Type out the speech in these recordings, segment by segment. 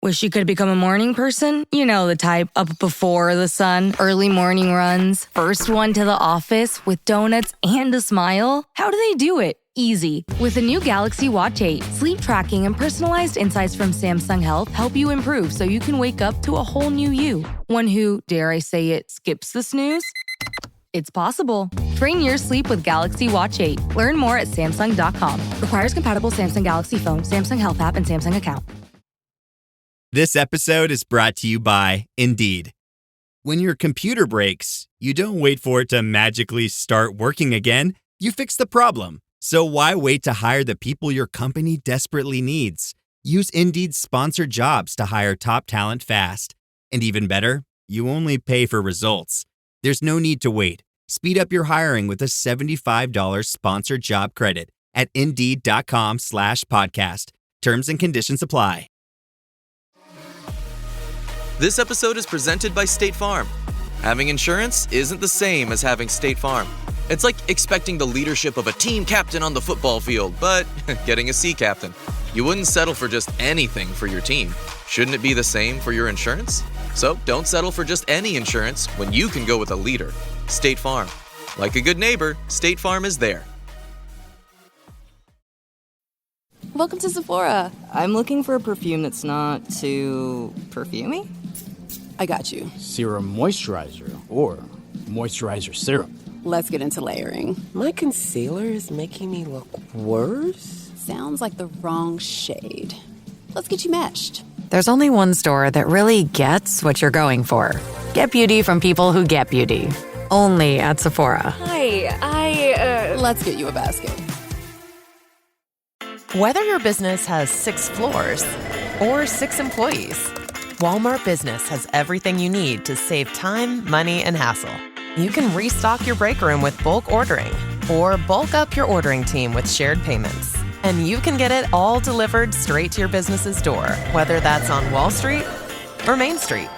Wish you could become a morning person? You know the type, up before the sun, early morning runs, first one to the office with donuts and a smile. How do they do it? Easy. With the new Galaxy Watch 8, sleep tracking and personalized insights from Samsung Health help you improve so you can wake up to a whole new you. One who, dare I say it, skips the snooze? It's possible. Train your sleep with Galaxy Watch 8. Learn more at Samsung.com. Requires compatible Samsung Galaxy phone, Samsung Health app, and Samsung account. This episode is brought to you by Indeed. When your computer breaks, you don't wait for it to magically start working again. You fix the problem. So why wait to hire the people your company desperately needs? Use Indeed's sponsored jobs to hire top talent fast. And even better, you only pay for results. There's no need to wait. Speed up your hiring with a $75 sponsored job credit at Indeed.com/podcast. Terms and conditions apply. This episode is presented by State Farm. Having insurance isn't the same as having State Farm. It's like expecting the leadership of a team captain on the football field, but getting a sea captain. You wouldn't settle for just anything for your team. Shouldn't it be the same for your insurance? So don't settle for just any insurance when you can go with a leader. State Farm. Like a good neighbor, State Farm is there. Welcome to Sephora. I'm looking for a perfume that's not too perfumey. I got you. Serum moisturizer or moisturizer serum. Let's get into layering. My concealer is making me look worse. Sounds like the wrong shade. Let's get you matched. There's only one store that really gets what you're going for. Get beauty from people who get beauty. Only at Sephora. Hi, Let's get you a basket. Whether your business has 6 floors or 6 employees, Walmart Business has everything you need to save time, money, and hassle. You can restock your break room with bulk ordering or bulk up your ordering team with shared payments. And you can get it all delivered straight to your business's door, whether that's on Wall Street or Main Street.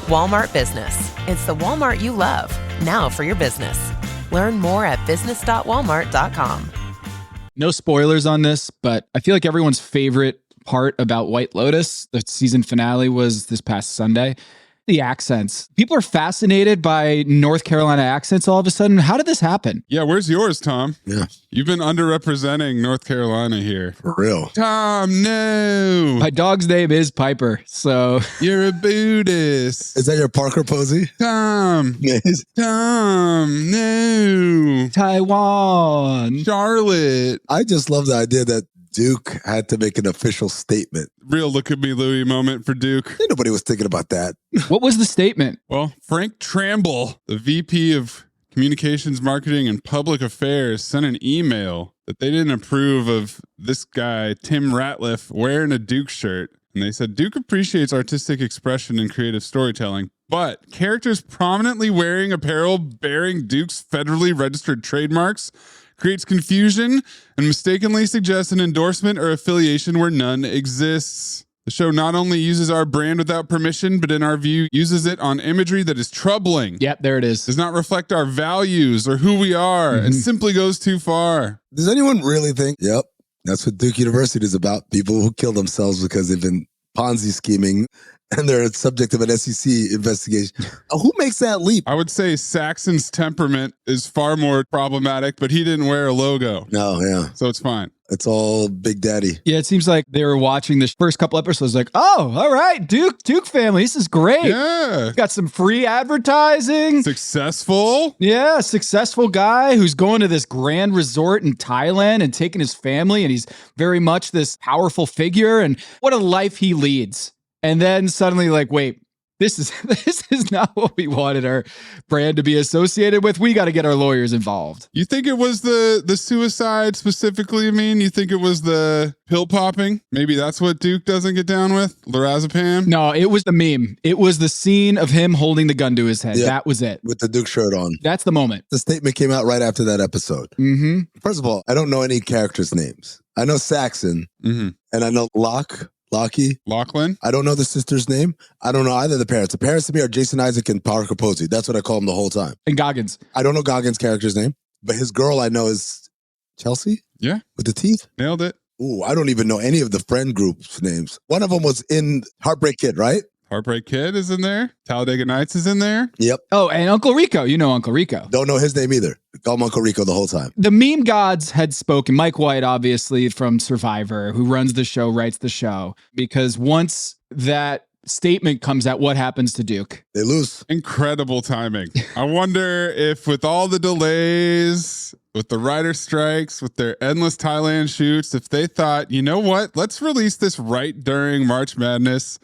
Walmart Business. It's the Walmart you love, now for your business. Learn more at business.walmart.com. No spoilers on this, but I feel like everyone's favorite part about White Lotus, the season finale, was this past Sunday. The accents. People are fascinated by North Carolina accents all of a sudden. How did this happen? Yeah, where's yours, Tom? Yeah. You've been underrepresenting North Carolina here. For real. Tom, no. My dog's name is Piper, so... You're a Buddhist. Is that your Parker Posey? Tom. Yes. Tom, no. Taiwan. Charlotte. I just love the idea that Duke had to make an official statement. Real look at me, Louie moment for Duke. Nobody was thinking about that. What was the statement? Well, Frank Tramble, the VP of Communications, Marketing, and Public Affairs, sent an email that they didn't approve of this guy, Tim Ratliff, wearing a Duke shirt. And they said, Duke appreciates artistic expression and creative storytelling, but characters prominently wearing apparel bearing Duke's federally registered trademarks creates confusion and mistakenly suggests an endorsement or affiliation where none exists. The show not only uses our brand without permission, but in our view, uses it on imagery that is troubling. Yep, there it is. Does not reflect our values or who we are, and simply goes too far. Does anyone really think, yep, that's what Duke University is about? People who kill themselves because they've been Ponzi scheming and they're subject of an SEC investigation. Who makes that leap? I would say Saxon's temperament is far more problematic, but he didn't wear a logo. No, yeah. So it's fine. It's all Big Daddy. Yeah, it seems like they were watching the first couple episodes like, oh, all right, Duke family, this is great. Yeah. Got some free advertising. Successful. Yeah, successful guy who's going to this grand resort in Thailand and taking his family, and he's very much this powerful figure, and what a life he leads. And then suddenly like, wait, this is not what we wanted our brand to be associated with. We got to get our lawyers involved. You think it was the suicide specifically? I mean, you think it was the pill popping? Maybe that's what Duke doesn't get down with? Lorazepam? No, it was the meme. It was the scene of him holding the gun to his head. Yeah, that was it. With the Duke shirt on. That's the moment. The statement came out right after that episode. Mm-hmm. First of all, I don't know any characters' names. I know Saxon, and I know Lachlan. I don't know the sister's name. I don't know either of the parents. The parents to me are Jason Isaac and Parker Posey. That's what I call them the whole time. And Goggins. I don't know Goggins' character's name, but his girl I know is Chelsea? Yeah. With the teeth? Nailed it. Ooh, I don't even know any of the friend group's names. One of them was in Heartbreak Kid, right? Heartbreak Kid is in there. Talladega Nights is in there. Yep. Oh, and Uncle Rico. You know Uncle Rico. Don't know his name either. Call him Uncle Rico the whole time. The meme gods had spoken. Mike White, obviously, from Survivor, who runs the show, writes the show. Because once that statement comes out, what happens to Duke? They lose. Incredible timing. I wonder if with all the delays, with the writer strikes, with their endless Thailand shoots, if they thought, you know what, let's release this right during March Madness.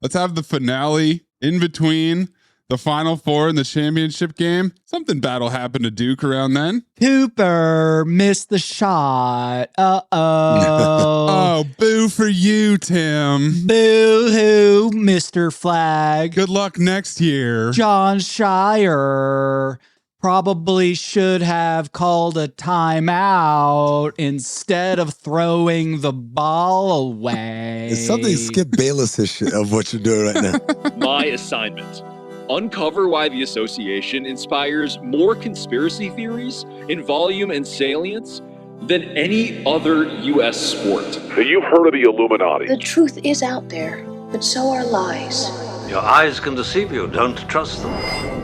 Let's have the finale in between the Final Four and the championship game. Something bad will happen to Duke around then. Cooper missed the shot. Oh, boo for you, Tim. Boo-hoo, Mr. Flag. Good luck next year. John Shire probably should have called a timeout instead of throwing the ball away. It's something Skip Bayless-ish of what you're doing right now. My assignment: uncover why the association inspires more conspiracy theories in volume and salience than any other U.S. sport. So you've heard of the Illuminati. The truth is out there, but so are lies. Your eyes can deceive you. Don't trust them.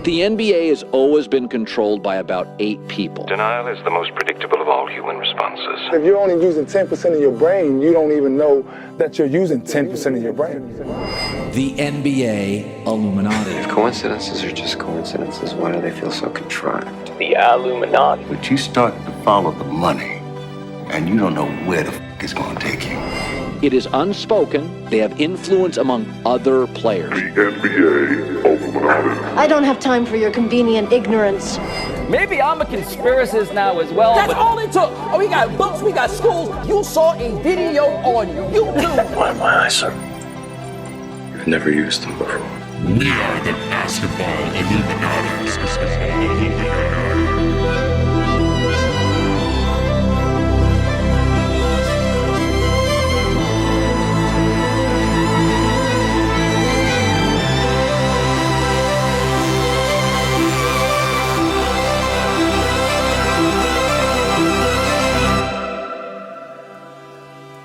The NBA has always been controlled by about 8 people. Denial is the most predictable of all human responses. If you're only using 10% of your brain, you don't even know that you're using 10% of your brain. The NBA Illuminati. If coincidences are just coincidences, why do they feel so contrived? The Illuminati. But you start to follow the money, and you don't know where the f*** it's going to take you. It is unspoken. They have influence among other players. The NBA Illuminati. I don't have time for your convenient ignorance. Maybe I'm a conspiracist now as well. That's all it took. Oh, we got books, we got schools. You saw a video on YouTube. Why my eyes, sir? You've never used them before. We are the basketball Illuminati.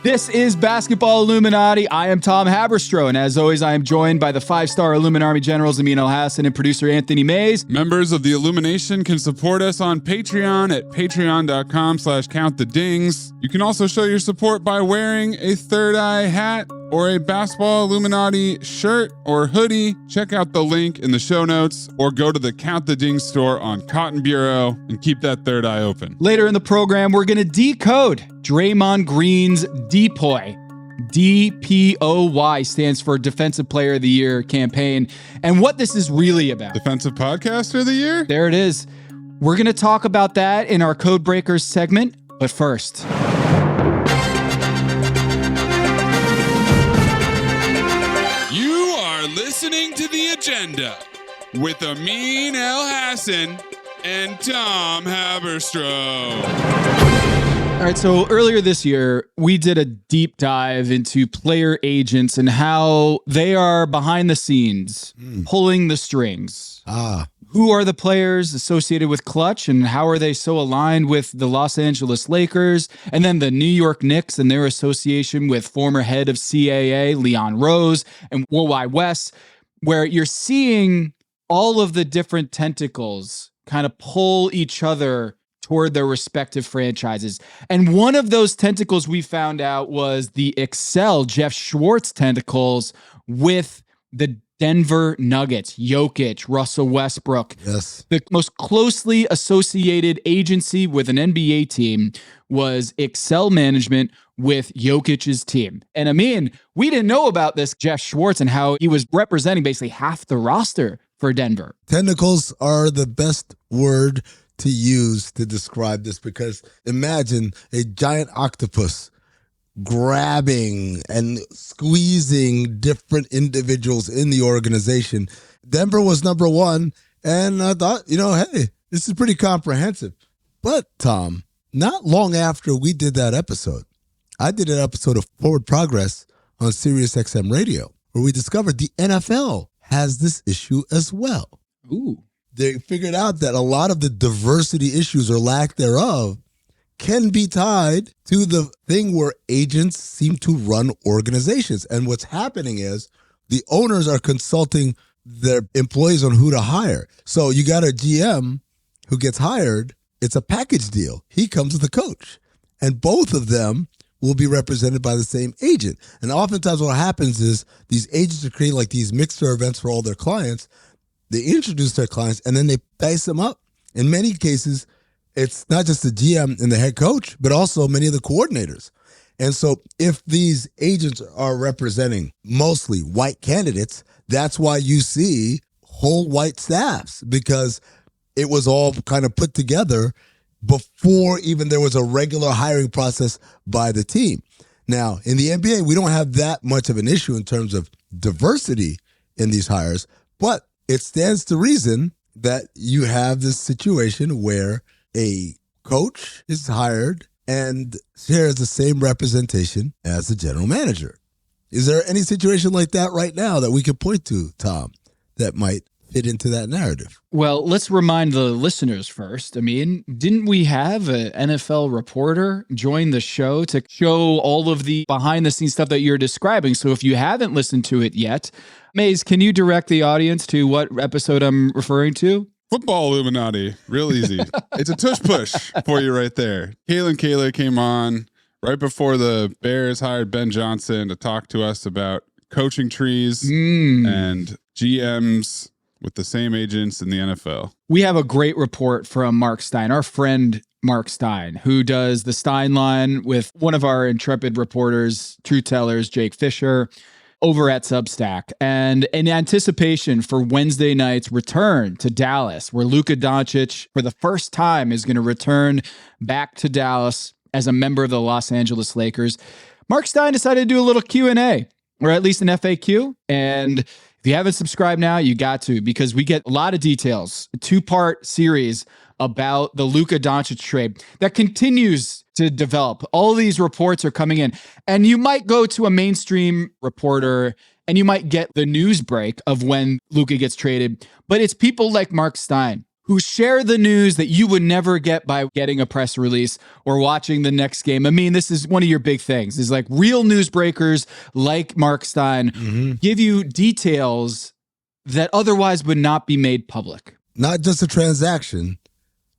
This is Basketball Illuminati. I am Tom Haberstroh, and as always, I am joined by the 5-star Illuminati generals Amin Elhassan and producer Anthony Mays. Members of the Illumination can support us on Patreon at patreon.com/countthedings. You can also show your support by wearing a Third Eye hat or a Basketball Illuminati shirt or hoodie. Check out the link in the show notes or go to the Count the Dings store on Cotton Bureau and keep that third eye open. Later in the program, we're going to decode Draymond Green's DPOY. DPOY stands for Defensive Player of the Year campaign, and what this is really about. Defensive Podcaster of the Year? There it is. We're going to talk about that in our Codebreakers segment, but first. You are listening to The Agenda with Amin Elhassan and Tom Haberstroh. All right, so earlier this year, we did a deep dive into player agents and how they are behind the scenes, pulling the strings. Who are the players associated with Clutch and how are they so aligned with the Los Angeles Lakers? And then the New York Knicks and their association with former head of CAA, Leon Rose, and Worldwide West, where you're seeing all of the different tentacles kind of pull each other toward their respective franchises. And one of those tentacles we found out was the Jeff Schwartz tentacles with the Denver Nuggets, Jokic, Russell Westbrook. Yes. The most closely associated agency with an NBA team was Excel Management with Jokic's team. And Amin, we didn't know about this Jeff Schwartz and how he was representing basically half the roster for Denver. Tentacles are the best word to use to describe this, because imagine a giant octopus grabbing and squeezing different individuals in the organization. Denver was number one, and I thought, hey, this is pretty comprehensive. But, Tom, not long after we did that episode, I did an episode of Forward Progress on Sirius XM Radio, where we discovered the NFL has this issue as well. Ooh. They figured out that a lot of the diversity issues or lack thereof can be tied to the thing where agents seem to run organizations. And what's happening is the owners are consulting their employees on who to hire. So you got a GM who gets hired. It's a package deal. He comes with a coach. And both of them will be represented by the same agent. And oftentimes what happens is these agents are creating like these mixer events for all their clients. They introduce their clients and then they dice them up. In many cases, it's not just the GM and the head coach, but also many of the coordinators. And so if these agents are representing mostly white candidates, that's why you see whole white staffs, because it was all kind of put together before even there was a regular hiring process by the team. Now, in the NBA, we don't have that much of an issue in terms of diversity in these hires, but it stands to reason that you have this situation where a coach is hired and shares the same representation as the general manager. Is there any situation like that right now that we could point to, Tom, that might fit into that narrative? Well, let's remind the listeners first. I mean, didn't we have an NFL reporter join the show to show all of the behind-the-scenes stuff that you're describing? So if you haven't listened to it yet, Maze, can you direct the audience to what episode I'm referring to? Football Illuminati. Real easy. It's a tush-push for you right there. Kalen Kaler came on right before the Bears hired Ben Johnson to talk to us about coaching trees and GMs with the same agents in the NFL. We have a great report from Marc Stein, our friend Marc Stein, who does the Stein line with one of our intrepid reporters, truth tellers, Jake Fisher, over at Substack. And in anticipation for Wednesday night's return to Dallas, where Luka Doncic, for the first time, is going to return back to Dallas as a member of the Los Angeles Lakers, Marc Stein decided to do a little Q&A, or at least an FAQ. And if you haven't subscribed now, you got to, because we get a lot of details, a two-part series about the Luka Doncic trade that continues to develop. All these reports are coming in, and you might go to a mainstream reporter and you might get the news break of when Luka gets traded, but it's people like Marc Stein who share the news that you would never get by getting a press release or watching the next game. I mean, this is one of your big things, is like real newsbreakers like Marc Stein give you details that otherwise would not be made public. Not just a transaction,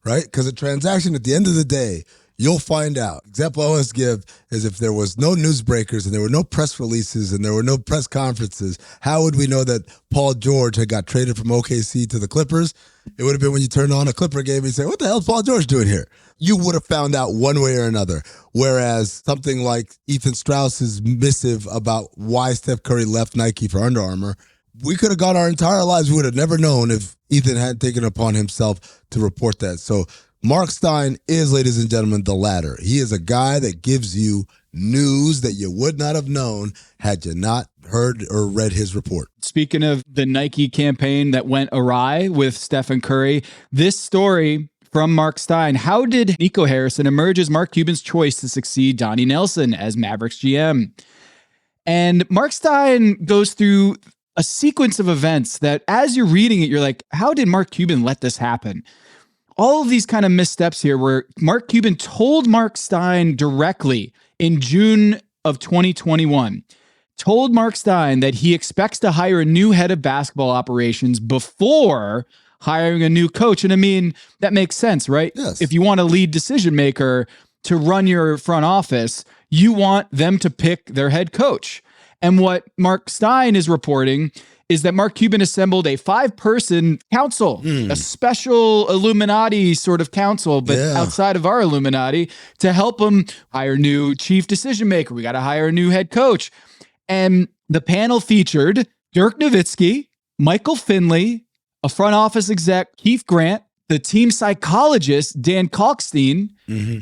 right? Because a transaction, at the end of the day, you'll find out. Example I always give is if there was no newsbreakers and there were no press releases and there were no press conferences, how would we know that Paul George had got traded from OKC to the Clippers? It would have been when you turned on a Clipper game and you say, what the hell is Paul George doing here? You would have found out one way or another. Whereas something like Ethan Strauss's missive about why Steph Curry left Nike for Under Armour, we could have gone our entire lives. We would have never known if Ethan hadn't taken it upon himself to report that. So Marc Stein is, ladies and gentlemen, the latter. He is a guy that gives you news that you would not have known had you not heard or read his report. Speaking of the Nike campaign that went awry with Stephen Curry, this story from Marc Stein: how did Nico Harrison emerge as Mark Cuban's choice to succeed Donnie Nelson as Mavericks GM? And Marc Stein goes through a sequence of events that, as you're reading it, you're like, how did Mark Cuban let this happen? All of these kind of missteps here where Mark Cuban told Marc Stein directly in June of 2021, told Marc Stein that he expects to hire a new head of basketball operations before hiring a new coach. And I mean, that makes sense, right? Yes. If you want a lead decision maker to run your front office, you want them to pick their head coach. And what Marc Stein is reporting is that Mark Cuban assembled a 5-person council, a special Illuminati sort of council, but outside of our Illuminati, to help him hire new chief decision maker. We got to hire a new head coach. And the panel featured Dirk Nowitzki, Michael Finley, a front office exec, Keith Grant, the team psychologist, Dan Kalkstein,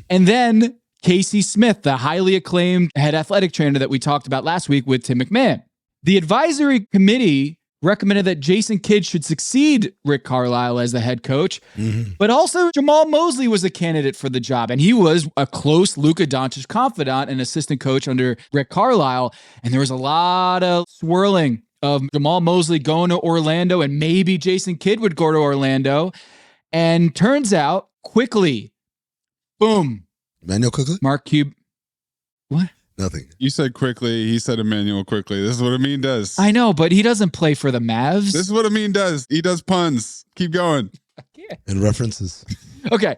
and then Casey Smith, the highly acclaimed head athletic trainer that we talked about last week with Tim McMahon. The advisory committee recommended that Jason Kidd should succeed Rick Carlisle as the head coach, but also Jamal Mosley was a candidate for the job, and he was a close Luka Doncic confidant and assistant coach under Rick Carlisle, and there was a lot of swirling of Jamal Mosley going to Orlando, and maybe Jason Kidd would go to Orlando, and turns out quickly, boom, Emmanuel quickly? Mark Cuban. What? Nothing. You said quickly. He said Emmanuel quickly. This is what Amin does. I know, but he doesn't play for the Mavs. This is what Amin does. He does puns. Keep going. And references. Okay.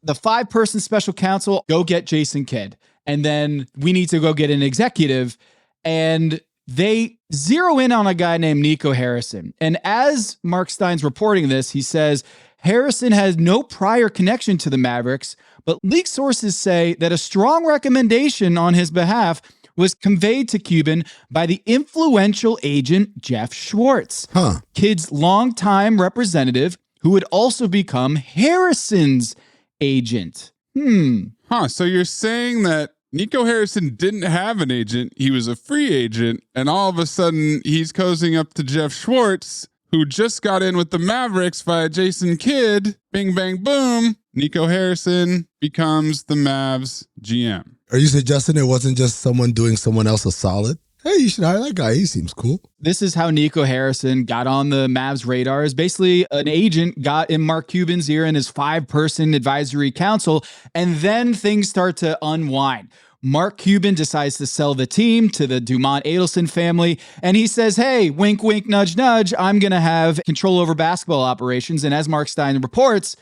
The 5-person special counsel, go get Jason Kidd. And then we need to go get an executive. And they zero in on a guy named Nico Harrison. And as Marc Stein's reporting this, he says Harrison has no prior connection to the Mavericks, but leaked sources say that a strong recommendation on his behalf was conveyed to Cuban by the influential agent Jeff Schwartz, Kidd's longtime representative, who would also become Harrison's agent. So you're saying that Nico Harrison didn't have an agent. He was a free agent. And all of a sudden he's cozying up to Jeff Schwartz, who just got in with the Mavericks via Jason Kidd. Bing, bang, boom. Nico Harrison becomes the Mavs GM. Are you suggesting it wasn't just someone doing someone else a solid? Hey, you should hire that guy. He seems cool. This is how Nico Harrison got on the Mavs radar. Is basically an agent got in Mark Cuban's ear in his 5-person advisory council, and then things start to unwind. Mark Cuban decides to sell the team to the Dumont Adelson family, and he says, hey, wink, wink, nudge, nudge, I'm going to have control over basketball operations. And as Marc Stein reports,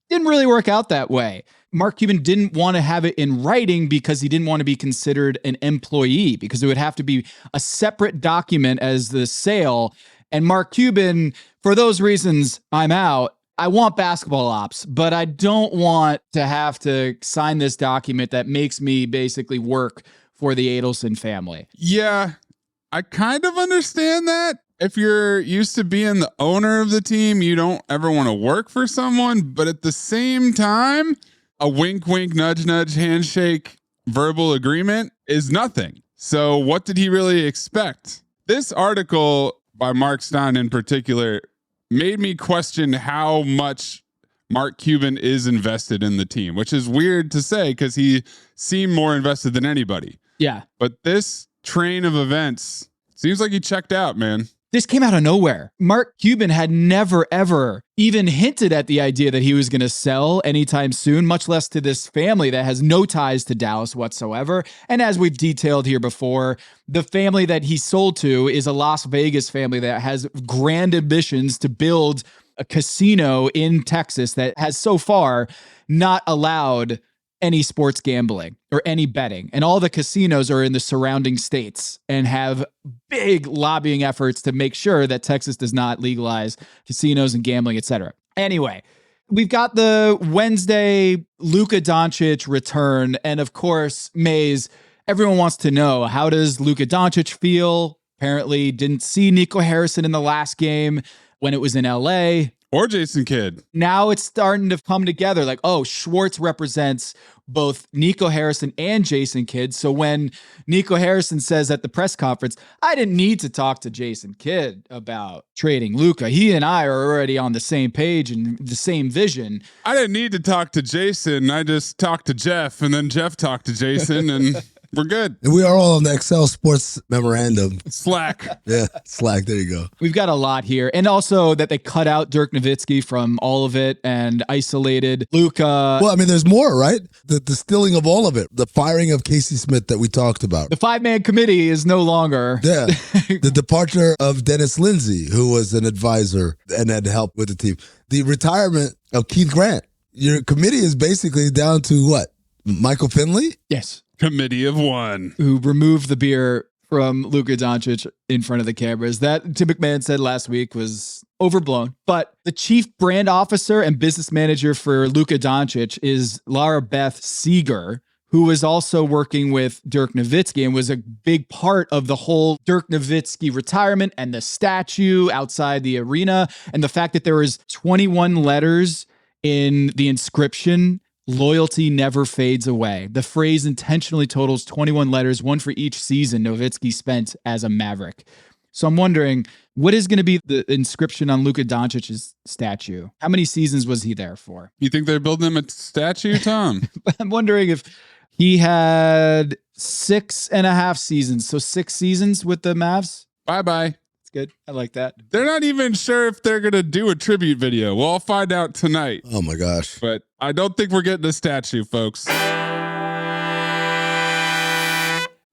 didn't really work out that way. Mark Cuban didn't want to have it in writing because he didn't want to be considered an employee, because it would have to be a separate document as the sale. And Mark Cuban, for those reasons, I'm out. I want basketball ops, but I don't want to have to sign this document that makes me basically work for the Adelson family. Yeah, I kind of understand that. If you're used to being the owner of the team, you don't ever want to work for someone. But at the same time, a wink, wink, nudge, nudge, handshake, verbal agreement is nothing. So what did he really expect? This article by Marc Stein in particular made me question how much Mark Cuban is invested in the team, which is weird to say because he seemed more invested than anybody. Yeah. But this train of events seems like he checked out, man. This came out of nowhere. Mark Cuban had never, ever even hinted at the idea that he was going to sell anytime soon, much less to this family that has no ties to Dallas whatsoever. And as we've detailed here before, the family that he sold to is a Las Vegas family that has grand ambitions to build a casino in Texas that has so far not allowed any sports gambling or any betting. And all the casinos are in the surrounding states and have big lobbying efforts to make sure that Texas does not legalize casinos and gambling, etc. Anyway, we've got the Wednesday Luka Doncic return. And of course, Maze, everyone wants to know, how does Luka Doncic feel? Apparently didn't see Nico Harrison in the last game when it was in LA. Or Jason Kidd. Now it's starting to come together. Like, oh, Schwartz represents both Nico Harrison and Jason Kidd. So when Nico Harrison says at the press conference, I didn't need to talk to Jason Kidd about trading Luka. He and I are already on the same page and the same vision. I didn't need to talk to Jason. I just talked to Jeff, and then Jeff talked to Jason, and we're good. And we are all on the Excel Sports Memorandum. Slack. Yeah, Slack. There you go. We've got a lot here. And also that they cut out Dirk Nowitzki from all of it and isolated Luka. Well, I mean, there's more, right? The distilling of all of it. The firing of Casey Smith that we talked about. The 5-man committee is no longer. Yeah. The departure of Dennis Lindsey, who was an advisor and had helped with the team. The retirement of Keith Grant. Your committee is basically down to what? Michael Finley? Yes. Committee of one. Who removed the beer from Luka Doncic in front of the cameras. That, Tim McMahon said last week, was overblown. But the chief brand officer and business manager for Luka Doncic is Lara Beth Seeger, who was also working with Dirk Nowitzki and was a big part of the whole Dirk Nowitzki retirement and the statue outside the arena. And the fact that there was 21 letters in the inscription, loyalty never fades away. The phrase intentionally totals 21 letters, one for each season Nowitzki spent as a Maverick. So I'm wondering, what is going to be the inscription on Luka Doncic's statue? How many seasons was he there for? You think they're building him a statue, Tom? I'm wondering if he had 6.5 seasons. So 6 seasons with the Mavs. Bye-bye. Good. I like that. They're not even sure if they're going to do a tribute video. We'll all find out tonight. Oh, my gosh. But I don't think we're getting a statue, folks.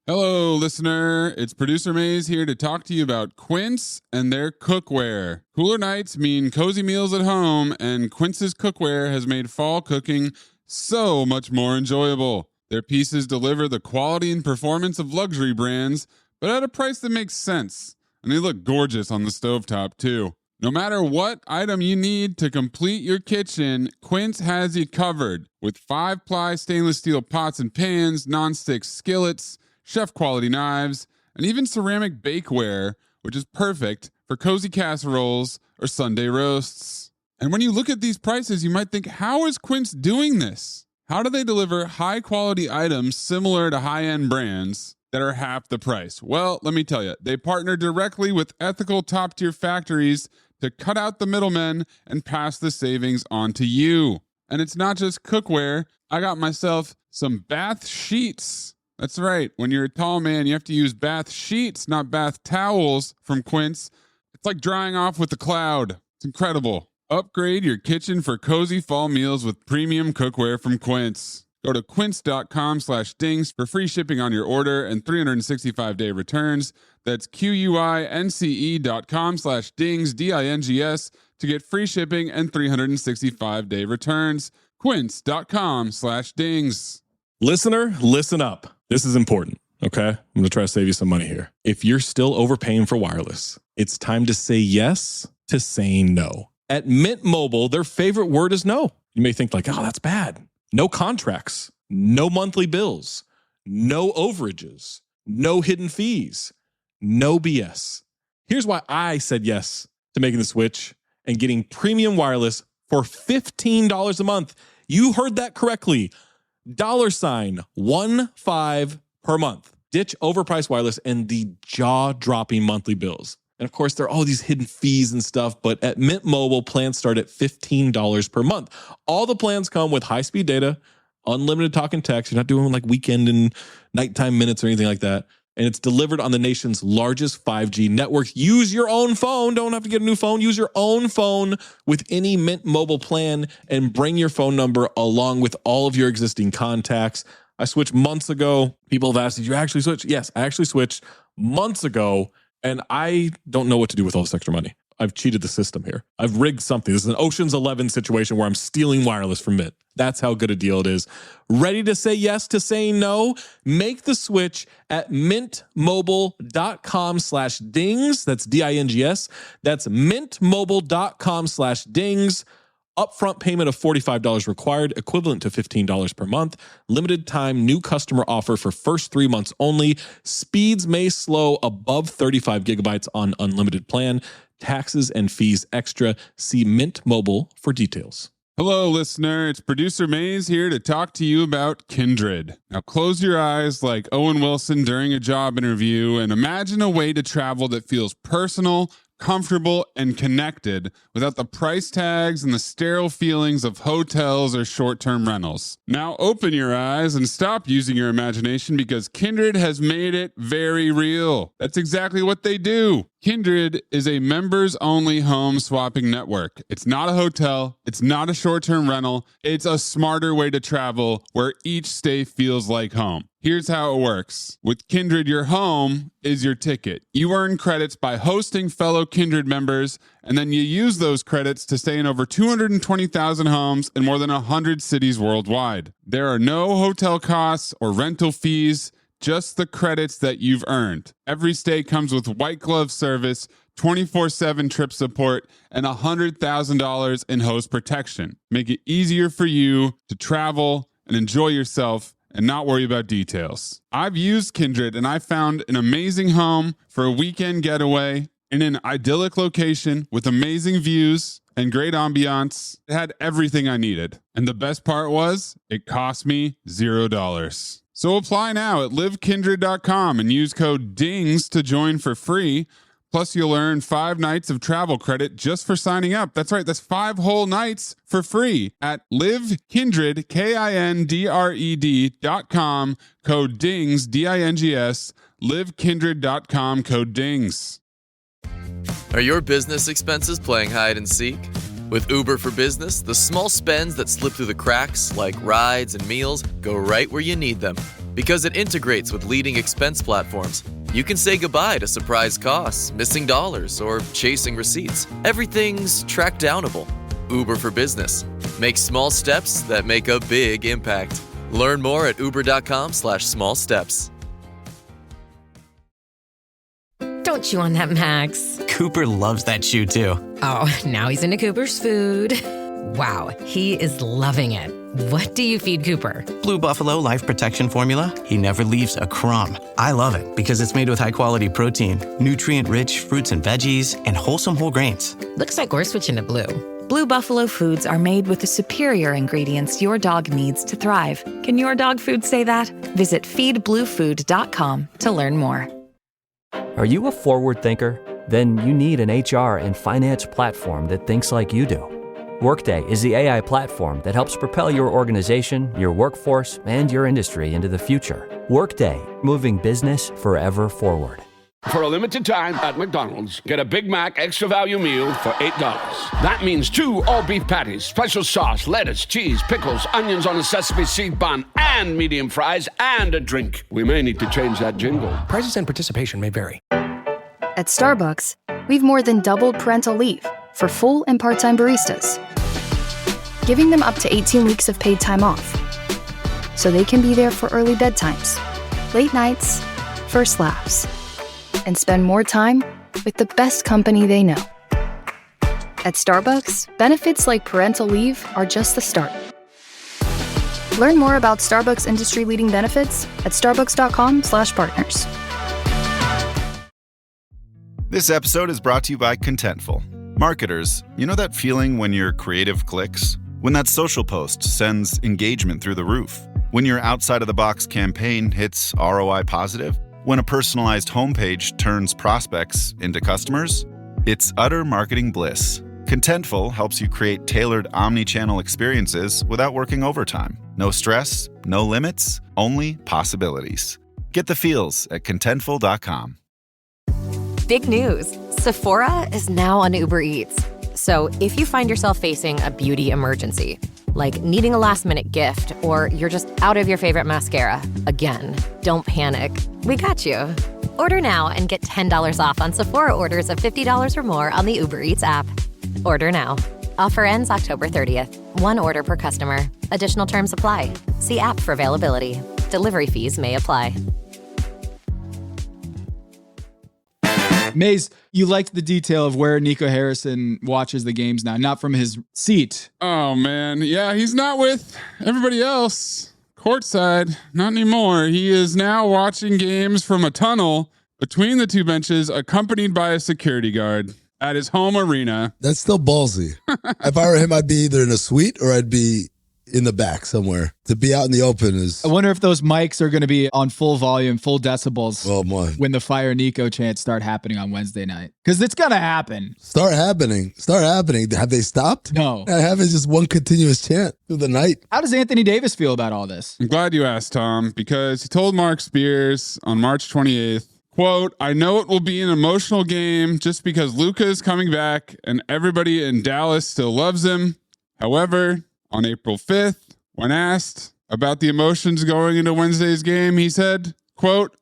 Hello, listener. It's Producer Maze here to talk to you about Quince and their cookware. Cooler nights mean cozy meals at home, and Quince's cookware has made fall cooking so much more enjoyable. Their pieces deliver the quality and performance of luxury brands, but at a price that makes sense. And they look gorgeous on the stovetop, too. No matter what item you need to complete your kitchen, Quince has you covered. With 5-ply stainless steel pots and pans, nonstick skillets, chef-quality knives, and even ceramic bakeware, which is perfect for cozy casseroles or Sunday roasts. And when you look at these prices, you might think, how is Quince doing this? How do they deliver high-quality items similar to high-end brands that are half the price? Well, let me tell you, they partner directly with ethical top-tier factories to cut out the middlemen and pass the savings on to you. And it's not just cookware. I got myself some bath sheets. That's right. When you're a tall man, you have to use bath sheets, not bath towels from Quince. It's like drying off with a cloud. It's incredible. Upgrade your kitchen for cozy fall meals with premium cookware from Quince. Go to quince.com/dings for free shipping on your order and 365-day returns. That's QUINCE.com/dings, DINGS, to get free shipping and 365-day returns. Quince.com/dings. Listener, listen up. This is important, okay? I'm going to try to save you some money here. If you're still overpaying for wireless, it's time to say yes to saying no. At Mint Mobile, their favorite word is no. You may think like, oh, that's bad. No contracts, no monthly bills, no overages, no hidden fees, no BS. Here's why I said yes to making the switch and getting premium wireless for $15 a month. You heard that correctly. $15 per month. Ditch overpriced wireless and the jaw-dropping monthly bills. And of course, there are all these hidden fees and stuff, but at Mint Mobile, plans start at $15 per month. All the plans come with high-speed data, unlimited talk and text. You're not doing like weekend and nighttime minutes or anything like that. And it's delivered on the nation's largest 5G network. Use your own phone. Don't have to get a new phone. Use your own phone with any Mint Mobile plan and bring your phone number along with all of your existing contacts. I switched months ago. People have asked, did you actually switch? Yes, I actually switched months ago, and I don't know what to do with all this extra money. I've cheated the system here. I've rigged something. This is an Ocean's 11 situation where I'm stealing wireless from Mint. That's how good a deal it is. Ready to say yes to saying no? Make the switch at mintmobile.com/dings. That's DINGS. That's mintmobile.com/dings. Upfront payment of $45 required, equivalent to $15 per month. Limited time new customer offer for first 3 months only. Speeds may slow above 35 gigabytes on unlimited plan. Taxes and fees extra. See Mint Mobile for details. Hello, listener. It's Producer Maze here to talk to you about Kindred. Now, close your eyes like Owen Wilson during a job interview and imagine a way to travel that feels personal, comfortable, and connected without the price tags and the sterile feelings of hotels or short-term rentals. Now open your eyes and stop using your imagination because Kindred has made it very real. That's exactly what they do. Kindred is a members-only home swapping network. It's not a hotel. It's not a short-term rental. It's a smarter way to travel where each stay feels like home. Here's how it works. With Kindred, your home is your ticket. You earn credits by hosting fellow Kindred members, and then you use those credits to stay in over 220,000 homes in more than 100 cities worldwide. There are no hotel costs or rental fees, just the credits that you've earned. Every stay comes with white glove service, 24/7 trip support, and $100,000 in host protection. Make it easier for you to travel and enjoy yourself and not worry about details. I've used Kindred and I found an amazing home for a weekend getaway in an idyllic location with amazing views and great ambiance. It had everything I needed. And the best part was, it cost me $0. So apply now at livekindred.com and use code DINGS to join for free. Plus, you'll earn 5 nights of travel credit just for signing up. That's right, that's 5 whole nights for free at livekindred, KINDRED.com, code DINGS, DINGS, livekindred.com, code DINGS. Are your business expenses playing hide and seek? With Uber for Business, the small spends that slip through the cracks, like rides and meals, go right where you need them. Because it integrates with leading expense platforms. You can say goodbye to surprise costs, missing dollars, or chasing receipts. Everything's track downable. Uber for Business. Make small steps that make a big impact. Learn more at uber.com/small steps. Don't chew on that, Max. Cooper loves that shoe too. Oh, now he's into Cooper's food. Wow, he is loving it. What do you feed Cooper? Blue Buffalo Life Protection Formula. He never leaves a crumb. I love it because it's made with high-quality protein, nutrient-rich fruits and veggies, and wholesome whole grains. Looks like we're switching to Blue. Blue Buffalo foods are made with the superior ingredients your dog needs to thrive. Can your dog food say that? Visit feedbluefood.com to learn more. Are you a forward thinker? Then you need an HR and finance platform that thinks like you do. Workday is the AI platform that helps propel your organization, your workforce, and your industry into the future. Workday, moving business forever forward. For a limited time at McDonald's, get a Big Mac extra value meal for $8. That means 2 all-beef patties, special sauce, lettuce, cheese, pickles, onions on a sesame seed bun, and medium fries, and a drink. We may need to change that jingle. Prices and participation may vary. At Starbucks, we've more than doubled parental leave for full and part-time baristas, giving them up to 18 weeks of paid time off, so they can be there for early bedtimes, late nights, first laughs, and spend more time with the best company they know. At Starbucks, benefits like parental leave are just the start. Learn more about Starbucks industry-leading benefits at starbucks.com/partners. This episode is brought to you by Contentful. Marketers, you know that feeling when your creative clicks? When that social post sends engagement through the roof? When your outside-of-the-box campaign hits ROI positive? When a personalized homepage turns prospects into customers? It's utter marketing bliss. Contentful helps you create tailored omni-channel experiences without working overtime. No stress, no limits, only possibilities. Get the feels at Contentful.com. Big news! Sephora is now on Uber Eats. So if you find yourself facing a beauty emergency, like needing a last-minute gift, or you're just out of your favorite mascara, again, don't panic. We got you. Order now and get $10 off on Sephora orders of $50 or more on the Uber Eats app. Order now. Offer ends October 30th. One order per customer. Additional terms apply. See app for availability. Delivery fees may apply. Maze, you liked the detail of where Nico Harrison watches the games now, not from his seat. Oh, man. Yeah, he's not with everybody else courtside. Not anymore. He is now watching games from a tunnel between the two benches, accompanied by a security guard at his home arena. That's still ballsy. If I were him, I'd be either in a suite or I'd be in the back somewhere. To be out in the open is... I wonder if those mics are going to be on full volume, full decibels when the Fire Nico chants start happening on Wednesday night. Because it's going to happen. Start happening. Have they stopped? No. I have just one continuous chant through the night. How does Anthony Davis feel about all this? I'm glad you asked, Tom, because he told Mark Spears on March 28th, quote, "I know it will be an emotional game just because Luka is coming back and everybody in Dallas still loves him. However, on April 5th, when asked about the emotions going into Wednesday's game, he said, quote,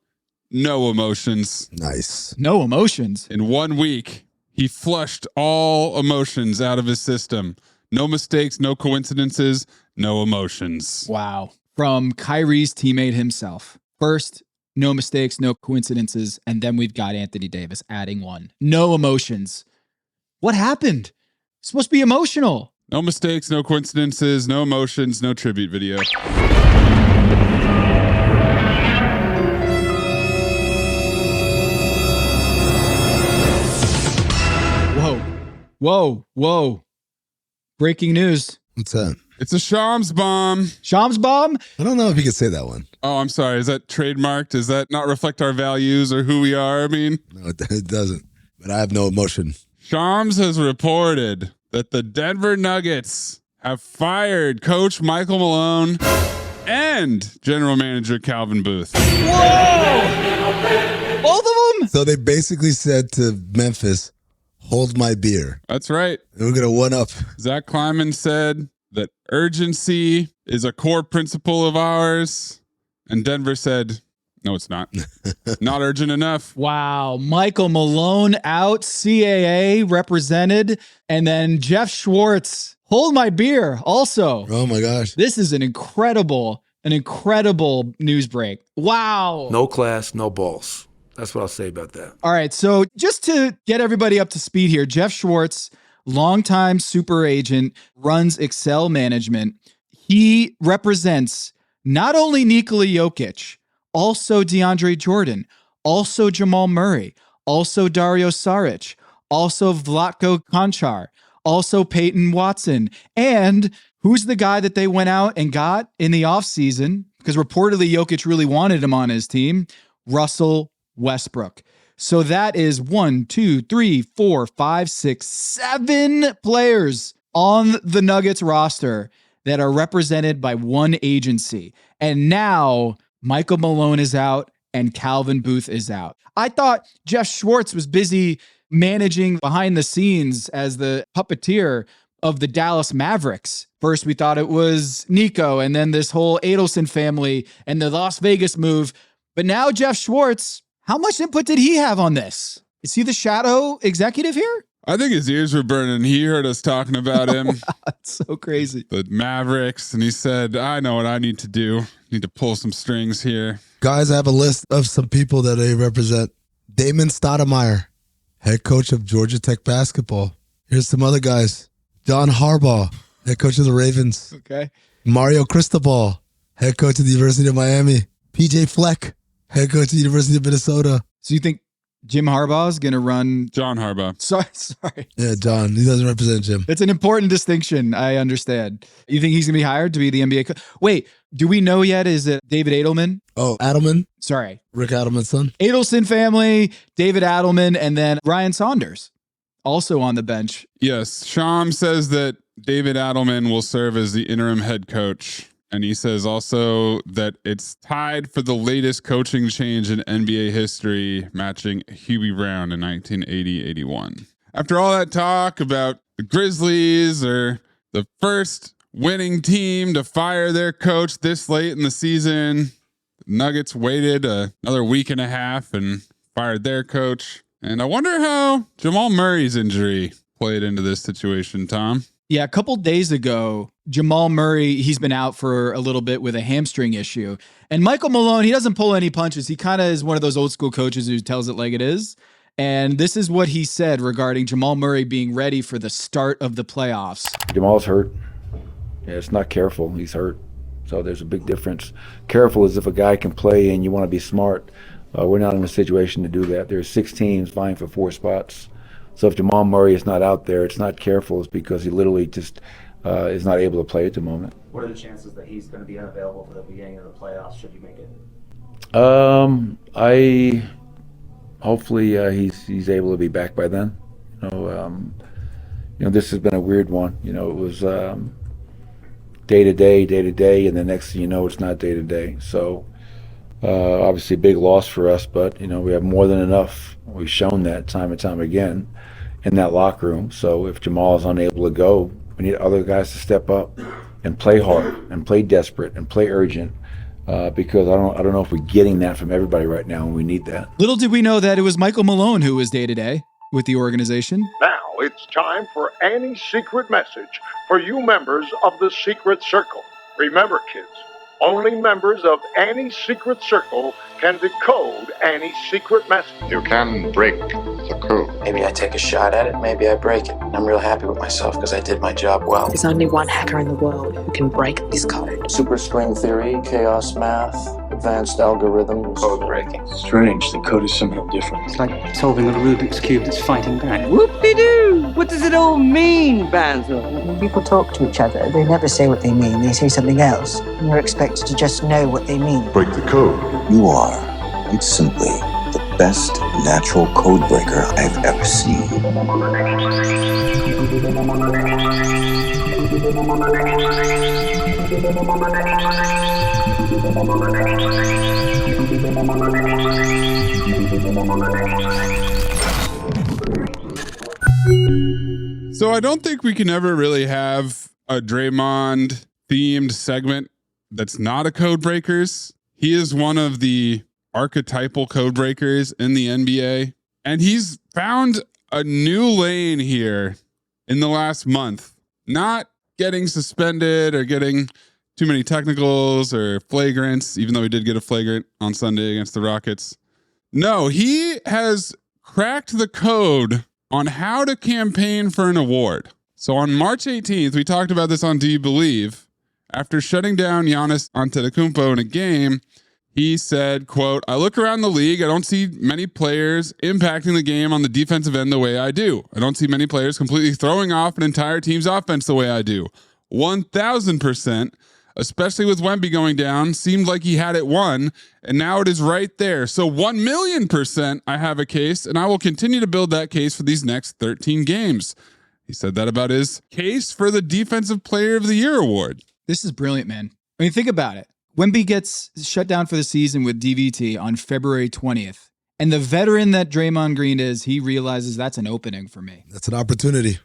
no emotions." Nice. No emotions? In 1 week, he flushed all emotions out of his system. No mistakes, no coincidences, no emotions. Wow. From Kyrie's teammate himself. First, no mistakes, no coincidences, and then we've got Anthony Davis adding one. No emotions. What happened? It's supposed to be emotional. No mistakes, no coincidences, no emotions, no tribute video. Whoa. Breaking news. What's that? It's a Shams bomb. Shams bomb? I don't know if you could say that one. Oh, I'm sorry. Is that trademarked? Does that not reflect our values or who we are? I mean, no, it doesn't. But I have no emotion. Shams has reported that the Denver Nuggets have fired coach Michael Malone and general manager Calvin Booth. Whoa! Both of them? So they basically said to Memphis, hold my beer. That's right. And we're going to one up. Zach Kleiman said that urgency is a core principle of ours And Denver said, no, it's not. Not urgent enough. Wow. Michael Malone out, CAA represented. And then Jeff Schwartz, hold my beer also. Oh my gosh. This is an incredible news break. Wow. No class, no balls. That's what I'll say about that. All right. So just to get everybody up to speed here, Jeff Schwartz, longtime super agent, runs Excel Management. He represents not only Nikola Jokic, also DeAndre Jordan, also Jamal Murray, also Dario Saric, also Vlatko Konchar, also Peyton Watson. And who's the guy that they went out and got in the offseason? Because reportedly Jokic really wanted him on his team, Russell Westbrook. So that is 1, 2, 3, 4, 5, 6, 7 players on the Nuggets roster that are represented by one agency. And now Michael Malone is out and Calvin Booth is out. I thought Jeff Schwartz was busy managing behind the scenes as the puppeteer of the Dallas Mavericks. First, we thought it was Nico and then this whole Adelson family and the Las Vegas move. But now Jeff Schwartz, how much input did he have on this? Is he the shadow executive here? I think his ears were burning. He heard us talking about him. That's so crazy. The Mavericks. And he said, I know what I need to do. Need to pull some strings here. Guys, I have a list of some people that they represent. Damon Stoudemire, head coach of Georgia Tech basketball. Here's some other guys. John Harbaugh, head coach of the Ravens. Okay. Mario Cristobal, head coach of the University of Miami. PJ Fleck, head coach of the University of Minnesota. So you think Jim Harbaugh is going to run? John Harbaugh. Sorry. Yeah, John. He doesn't represent Jim. It's an important distinction. I understand. You think he's going to be hired to be the NBA coach? Wait, do we know yet? Is it David Adelman? Oh, Adelman? Sorry. Rick Adelman's son. Adelson family, David Adelman, and then Ryan Saunders, also on the bench. Yes. Sham says that David Adelman will serve as the interim head coach. And he says also that it's tied for the latest coaching change in NBA history, matching Hubie Brown in 1980-81. After all that talk about the Grizzlies or the first winning team to fire their coach this late in the season, the Nuggets waited another week and a half and fired their coach. And I wonder how Jamal Murray's injury played into this situation, Tom. Yeah, a couple days ago, Jamal Murray, he's been out for a little bit with a hamstring issue. And Michael Malone, he doesn't pull any punches. He kind of is one of those old school coaches who tells it like it is. And this is what he said regarding Jamal Murray being ready for the start of the playoffs. Jamal's hurt. Yeah, it's not careful. He's hurt. So there's a big difference. Careful is if a guy can play and you want to be smart. We're not in a situation to do that. There's 6 teams vying for 4 spots. So if Jamal Murray is not out there, it's not careful. It's because he literally just is not able to play at the moment. What are the chances that he's going to be unavailable for the beginning of the playoffs, should you make it? Hopefully he's able to be back by then. This has been a weird one. It was day to day, and the next thing you know, it's not day to day. So obviously a big loss for us, but we have more than enough. We've shown that time and time again in that locker room. So if Jamal is unable to go, we need other guys to step up and play hard and play desperate and play urgent. Because I don't know if we're getting that from everybody right now, and we need that. Little did we know that it was Michael Malone who was day-to-day with the organization. Now it's time for Annie's secret message for you members of the Secret Circle. Remember, kids, only members of Annie's Secret Circle can decode Annie's secret message. You can break the code. Maybe I take a shot at it, maybe I break it. I'm real happy with myself because I did my job well. There's only one hacker in the world who can break this code. Superstring theory, chaos math, advanced algorithms, code breaking. Strange, the code is somehow different. It's like solving a Rubik's Cube that's fighting back. Whoop-de-doo! What does it all mean, Basil? When people talk to each other, they never say what they mean, they say something else. And you're expected to just know what they mean. Break the code. You are, quite simply, the best natural code breaker I've ever seen. So I don't think we can ever really have a Draymond themed segment that's not a Code Breakers. He is one of the archetypal code breakers in the NBA, and he's found a new lane here in the last month, not getting suspended or getting too many technicals or flagrants, even though he did get a flagrant on Sunday against the Rockets. No, he has cracked the code on how to campaign for an award. So on March 18th, we talked about this on Do You Believe? After shutting down Giannis Antetokounmpo in a game, he said, quote, I look around the league. I don't see many players impacting the game on the defensive end the way I do. I don't see many players completely throwing off an entire team's offense the way I do. 1,000%, especially with Wemby going down, seemed like he had it won, and now it is right there. So 1,000,000% I have a case, and I will continue to build that case for these next 13 games. He said that about his case for the Defensive Player of the Year award. This is brilliant, man. I mean, think about it. Wemby gets shut down for the season with DVT on February 20th. And the veteran that Draymond Green is, he realizes that's an opening for me. That's an opportunity.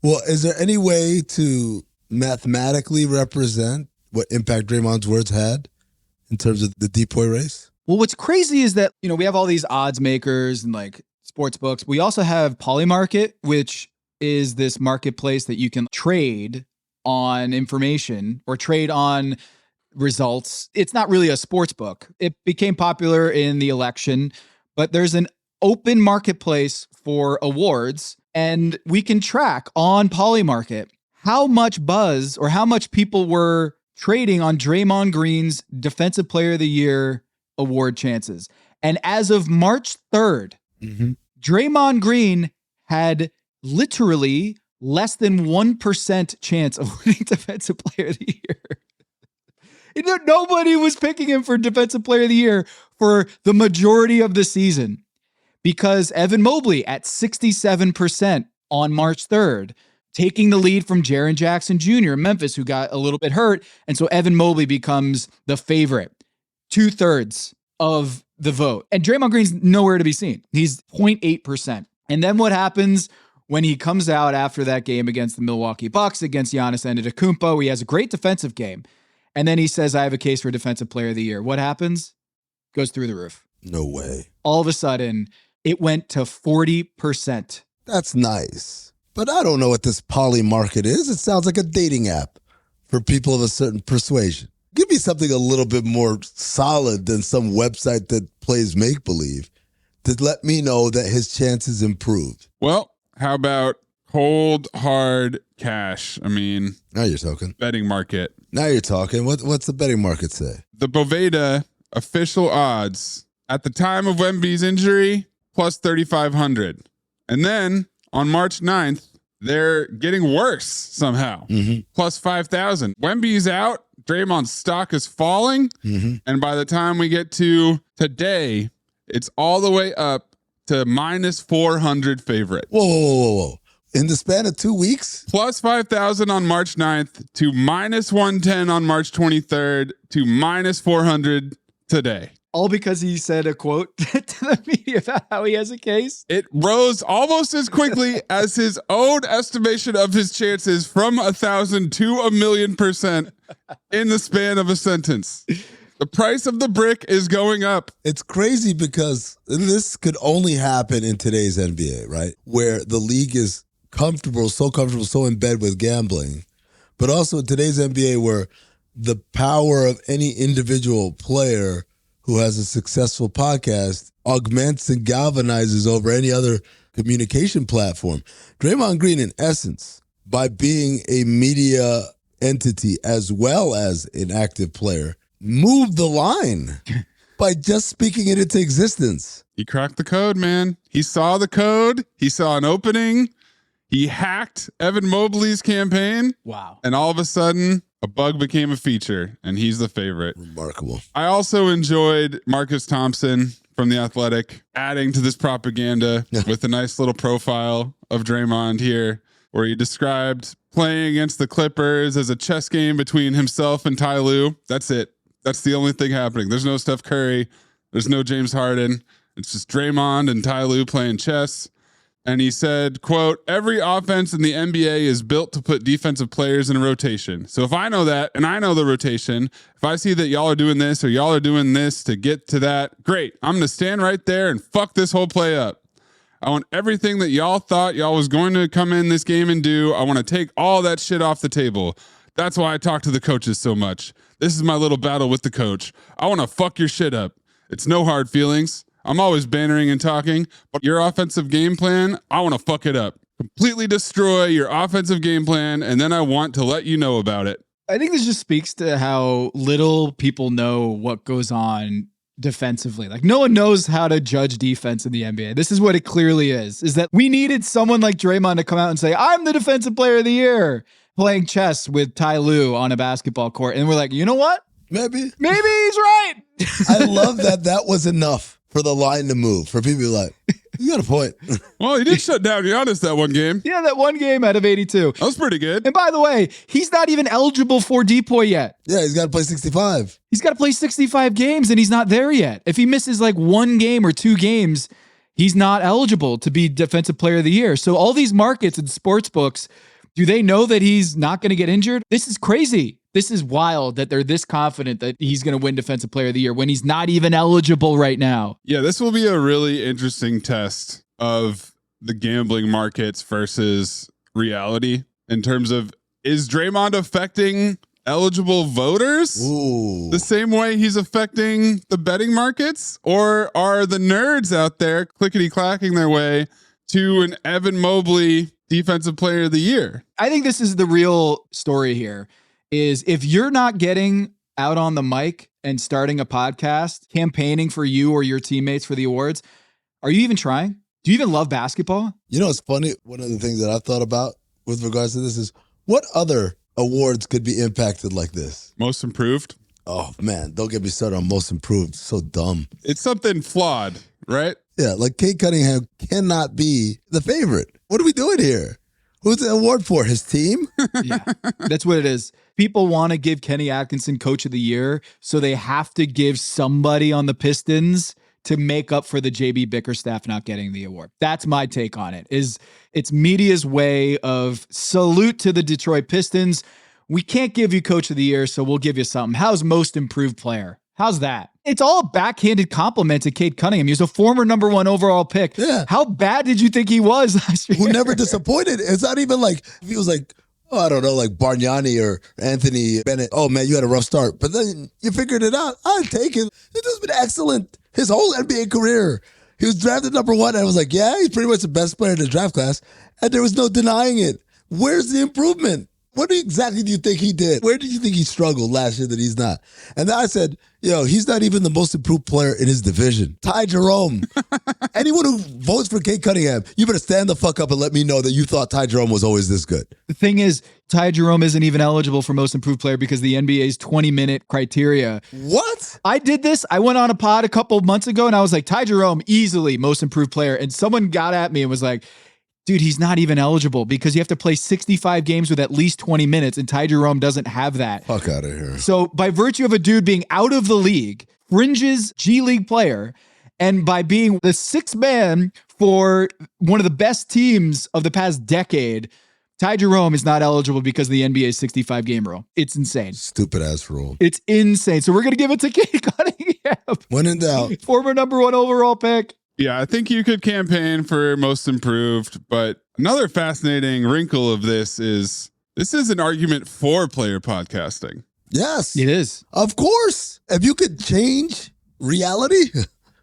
Well, is there any way to mathematically represent what impact Draymond's words had in terms of the DPOY race? Well, what's crazy is that, we have all these odds makers and like sports books. We also have Polymarket, which is this marketplace that you can trade on information or trade on results. It's not really a sports book. It became popular in the election, but there's an open marketplace for awards, and we can track on Polymarket how much buzz or how much people were trading on Draymond Green's Defensive Player of the Year award chances. And as of March 3rd, Draymond Green had literally less than 1% chance of winning Defensive Player of the Year. Nobody was picking him for Defensive Player of the Year for the majority of the season because Evan Mobley at 67% on March 3rd, taking the lead from Jaren Jackson Jr. Memphis, who got a little bit hurt. And so Evan Mobley becomes the favorite, 2/3 of the vote. And Draymond Green's nowhere to be seen. He's 0.8%. And then what happens when he comes out after that game against the Milwaukee Bucks, against Giannis Antetokounmpo? He has a great defensive game. And then he says, I have a case for Defensive Player of the Year. What happens? Goes through the roof. No way. All of a sudden, it went to 40%. That's nice. But I don't know what this Polymarket is. It sounds like a dating app for people of a certain persuasion. Give me something a little bit more solid than some website that plays make-believe to let me know that his chances improved. Well, how about cold, hard cash? I mean, now you're talking. Betting market. Now you're talking. What's the betting market say? The Boveda official odds at the time of Wemby's injury, plus 3,500. And then on March 9th, they're getting worse somehow, plus 5,000. Wemby's out. Draymond's stock is falling. And by the time we get to today, it's all the way up to minus 400 favorite. Whoa. In the span of 2 weeks? Plus 5,000 on March 9th to minus 110 on March 23rd to minus 400 today. All because he said a quote to the media about how he has a case? It rose almost as quickly as his own estimation of his chances from 1,000 to 1,000,000% in the span of a sentence. The price of the brick is going up. It's crazy because this could only happen in today's NBA, right? Where the league is so comfortable, so in bed with gambling. But also in today's NBA where the power of any individual player who has a successful podcast augments and galvanizes over any other communication platform. Draymond Green, in essence, by being a media entity as well as an active player, moved the line by just speaking it into existence. He cracked the code, man. He saw the code. He saw an opening. He hacked Evan Mobley's campaign. Wow. And all of a sudden, a bug became a feature, and he's the favorite. Remarkable. I also enjoyed Marcus Thompson from The Athletic adding to this propaganda with a nice little profile of Draymond here, where he described playing against the Clippers as a chess game between himself and Ty Lue. That's it. That's the only thing happening. There's no Steph Curry. There's no James Harden. It's just Draymond and Ty Lue playing chess. And he said, quote, every offense in the NBA is built to put defensive players in a rotation. So if I know that and I know the rotation, if I see that y'all are doing this or y'all are doing this to get to that, great. I'm going to stand right there and fuck this whole play up. I want everything that y'all thought y'all was going to come in this game and do. I want to take all that shit off the table. That's why I talk to the coaches so much. This is my little battle with the coach. I want to fuck your shit up. It's no hard feelings. I'm always bantering and talking, but your offensive game plan, I want to fuck it up. Completely destroy your offensive game plan, and then I want to let you know about it. I think this just speaks to how little people know what goes on defensively. Like, no one knows how to judge defense in the NBA. This is what it clearly is that we needed someone like Draymond to come out and say, I'm the defensive player of the year, playing chess with Ty Lue on a basketball court. And we're like, you know what? Maybe he's right. I love that was enough for the line to move, for people like, you got a point. Well, he did shut down Giannis that one game. Yeah, that one game out of 82. That was pretty good. And by the way, he's not even eligible for DPOY yet. Yeah, he's got to play 65. He's got to play 65 games, and he's not there yet. If he misses like one game or two games, he's not eligible to be Defensive Player of the Year. So all these markets and sports books, do they know that he's not going to get injured? This is crazy. This is wild that they're this confident that he's going to win Defensive Player of the Year when he's not even eligible right now. Yeah, this will be a really interesting test of the gambling markets versus reality in terms of, is Draymond affecting eligible voters the same way he's affecting the betting markets? Or are the nerds out there clickety-clacking their way to an Evan Mobley Defensive Player of the Year? I think this is the real story here. Is if you're not getting out on the mic and starting a podcast, campaigning for you or your teammates for the awards, are you even trying? Do you even love basketball? You know, it's funny. One of the things that I've thought about with regards to this is what other awards could be impacted like this? Most improved? Oh, man, don't get me started on most improved. So dumb. It's something flawed, right? Yeah, like Cade Cunningham cannot be the favorite. What are we doing here? Who's the award for? His team? Yeah, that's what it is. People want to give Kenny Atkinson Coach of the Year, so they have to give somebody on the Pistons to make up for the JB Bickerstaff not getting the award. That's my take on it. It's media's way of salute to the Detroit Pistons. We can't give you Coach of the Year, so we'll give you something. How's most improved player? How's that? It's all a backhanded compliment to Cade Cunningham. He was a former number 1 overall pick. Yeah. How bad did you think he was last year? Who never disappointed. It's not even like, if he was like, oh, I don't know, like Bargnani or Anthony Bennett. Oh, man, you had a rough start. But then you figured it out. I'll take it. It has been excellent his whole NBA career. He was drafted number 1. And I was like, yeah, he's pretty much the best player in the draft class. And there was no denying it. Where's the improvement? What exactly do you think he did? Where did you think he struggled last year that he's not? And then I said, he's not even the most improved player in his division. Ty Jerome. Anyone who votes for Cade Cunningham, you better stand the fuck up and let me know that you thought Ty Jerome was always this good. The thing is, Ty Jerome isn't even eligible for most improved player because the NBA's 20-minute criteria. What? I did this. I went on a pod a couple of months ago and I was like, Ty Jerome, easily most improved player. And someone got at me and was like, dude, he's not even eligible because you have to play 65 games with at least 20 minutes, and Ty Jerome doesn't have that. Fuck out of here. So by virtue of a dude being out of the league, fringes G League player, and by being the sixth man for one of the best teams of the past decade, Ty Jerome is not eligible because of the NBA's 65-game rule. It's insane. Stupid-ass rule. It's insane. So we're going to give it to Cade Cunningham. When in doubt. Former number 1 overall pick. Yeah, I think you could campaign for most improved, but another fascinating wrinkle of this is an argument for player podcasting. Yes. It is. Of course. If you could change reality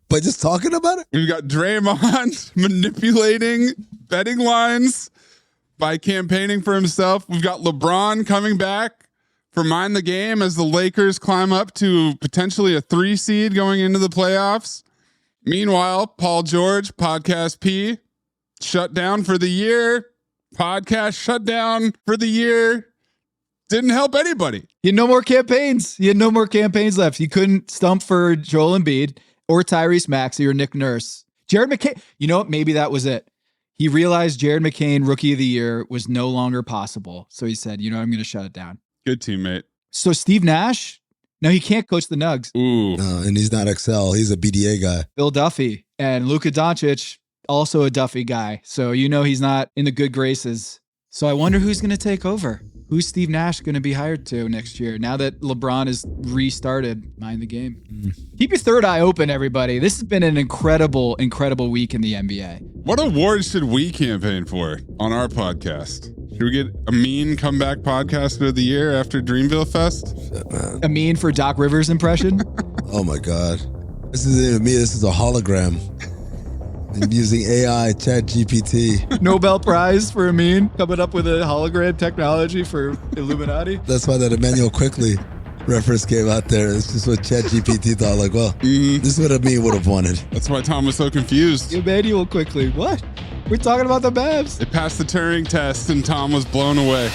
by just talking about it. We've got Draymond manipulating betting lines by campaigning for himself. We've got LeBron coming back for Mind the Game as the Lakers climb up to potentially a 3 seed going into the playoffs. Meanwhile, Paul George, Podcast P, shut down for the year. Podcast shut down for the year. Didn't help anybody. He had no more campaigns. He had no more campaigns left. He couldn't stump for Joel Embiid or Tyrese Maxey or Nick Nurse. Jared McCain, you know what? Maybe that was it. He realized Jared McCain, Rookie of the Year, was no longer possible. So he said, I'm going to shut it down. Good teammate. So Steve Nash, no, he can't coach the Nugs. Ooh. No, and he's not XL. He's a BDA guy. Bill Duffy and Luka Doncic also a Duffy guy. So you know he's not in the good graces. So I wonder who's going to take over. Who's Steve Nash going to be hired to next year now that LeBron has restarted mind the game? Keep your third eye open, everybody. This has been an incredible, incredible week in the NBA. What awards should we campaign for on our podcast? Should we get Amin Comeback Podcaster of the Year after Dreamville Fest? Amin for Doc Rivers impression? Oh my God. This isn't even me. This is a hologram. I'm using AI, Chat GPT. Nobel Prize for Amin, coming up with a hologram technology for Illuminati. That's why that Emmanuel Quickly reference came out there. It's just what Chat GPT thought, like, well, this is what Amin would have wanted. That's why Tom was so confused. Emmanuel Quickly, what? We're talking about the Mavs. It passed the Turing test and Tom was blown away.